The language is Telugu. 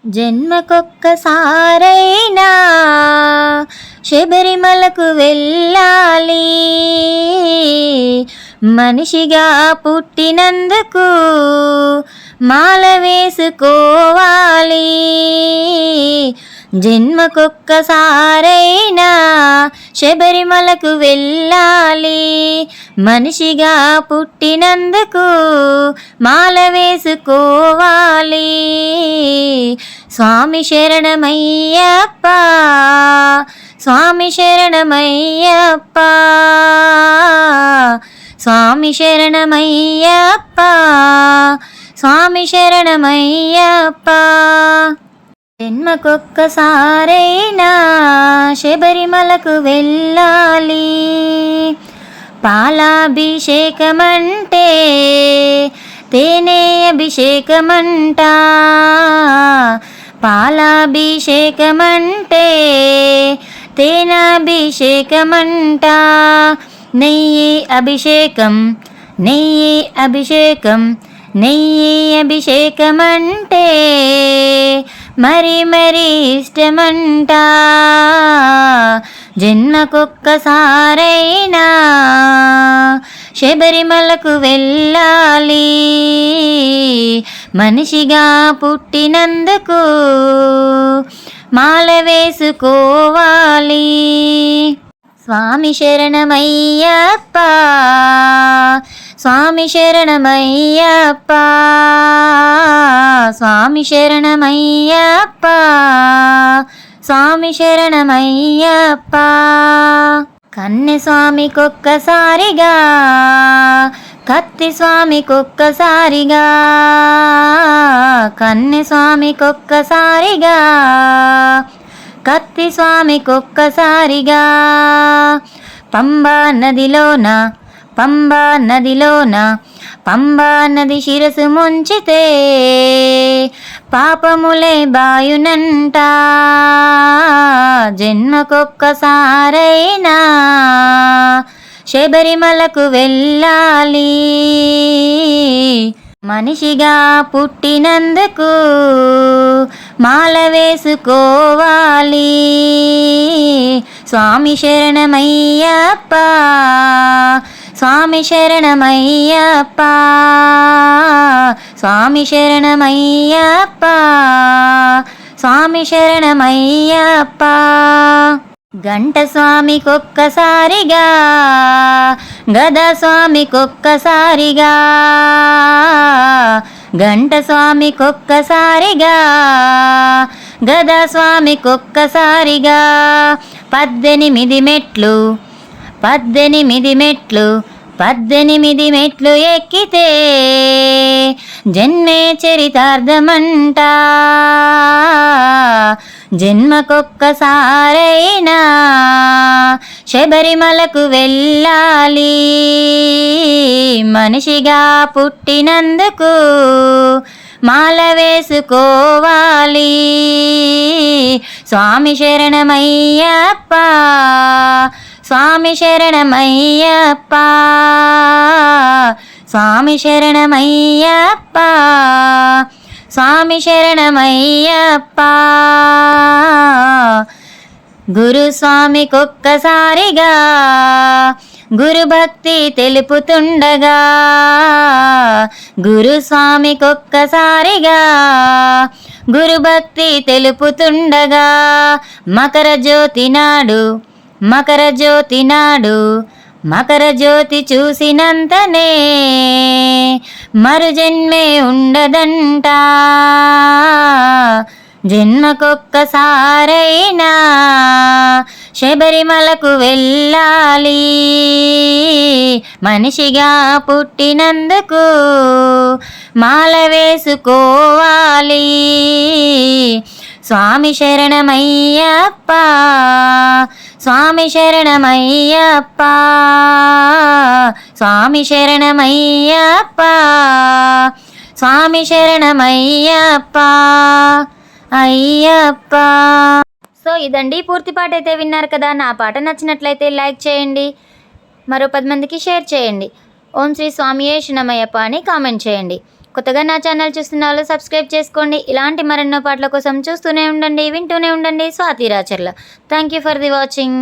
జన్మకొక్కసారైనా శబరిమలకు వెళ్ళాలి, మనిషిగా పుట్టినందుకు మాల వేసుకోవాలి. జన్మకొక్కసారైనా శబరిమలకు వెళ్ళాలి, మనిషిగా పుట్టినందుకు మాల వేసుకోవాలి. స్వామి శరణమయ్యప్ప, స్వామి శరణమయ్యప్ప, స్వామి శరణమయ్యప్ప, స్వామి శరణమయ్యప్ప. జన్మకొక్కసారైనా శబరిమలకు వెళ్ళాలి, పాలాభిషేకమంటే తేనె అభిషేకమంట, పాలాభిషేకమంటే తేనాభిషేకమంట, నెయ్యి అభిషేకం, నెయ్యి అభిషేకం, నెయ్యి అభిషేకమంటే మరి మరి ఇష్టమంట. జన్మకొక్కసారైనా శబరిమలకు వెళ్ళాలి, మనిషిగా పుట్టినందుకు మాల వేసుకోవాలి. స్వామి శరణమయ్యప్ప, స్వామి శరణమయ్యప్ప, స్వామి శరణమయ్యప్ప, స్వామి శరణమయ్యప్ప. కన్నె స్వామికొక్కసారిగా, కత్తి స్వామికొక్కసారిగా, కన్నె స్వామికొక్కసారిగా, కత్తి స్వామికొక్కసారిగా. పంబా నదిలోన, పంబా నదిలోన, పంబా నది శిరసు ముంచితే పాపములే బాయునంట. జన్మకొక్కసారైనా శబరిమలకు వెళ్ళాలి, మనిషిగా పుట్టినందుకు మాల వేసుకోవాలి. స్వామి శరణమయ్యప్ప, స్వామి శరణమయ్యప్ప, స్వామి శరణమయ్యప్ప, స్వామి శరణమయ్యప్ప. గంట స్వామికొక్కసారిగా, గద స్వామికొక్కసారిగా, గంట స్వామికొక్కసారిగా, గద స్వామికొక్కసారిగా. 18 మెట్లు, 18 మెట్లు, 18 మెట్లు ఎక్కితే జన్మే చరితార్థమంట. జన్మకొక్కసారైనా శబరిమలకు వెళ్ళాలి, మనిషిగా పుట్టినందుకు మాల వేసుకోవాలి. స్వామి శరణమయ్యప్ప, స్వామి శరణమయ్యప్ప, స్వామి శరణమయ్యప్ప, స్వామి శరణమయ్యప్ప. గురుస్వామికొక్కసారిగా గురుభక్తి తెలుపుతుండగా, గురుస్వామికొక్కసారిగా గురుభక్తి తెలుపుతుండగా. మకర జ్యోతి నాడు, మకర జ్యోతి నాడు, మకర జ్యోతి చూసినంతనే మరు జన్మే ఉండదంట. జన్మకొక్కసారైనా శబరిమలకు వెళ్ళాలి, మనిషిగా పుట్టినందుకు మాల వేసుకోవాలి. స్వామి శరణమయ్యప్ప, స్వామి శరణమయ్యప్ప, స్వామి శరణమయ్యప్ప, స్వామి శరణమయ్యప్ప, అయ్యప్ప. సో ఇదండి పూర్తి పాట అయితే విన్నారు కదా. నా పాట నచ్చినట్లయితే లైక్ చేయండి, మరో 10 మందికి షేర్ చేయండి. ఓం శ్రీ స్వామియే శరణమయ్యప్ప అని కామెంట్ చేయండి. కొత్తగా నా ఛానల్ చూస్తున్న వాళ్ళు సబ్స్క్రైబ్ చేసుకోండి. ఇలాంటి మరెన్నో పాటల కోసం చూస్తూనే ఉండండి, వింటూనే ఉండండి Swathi Racharla. Thank you for the watching.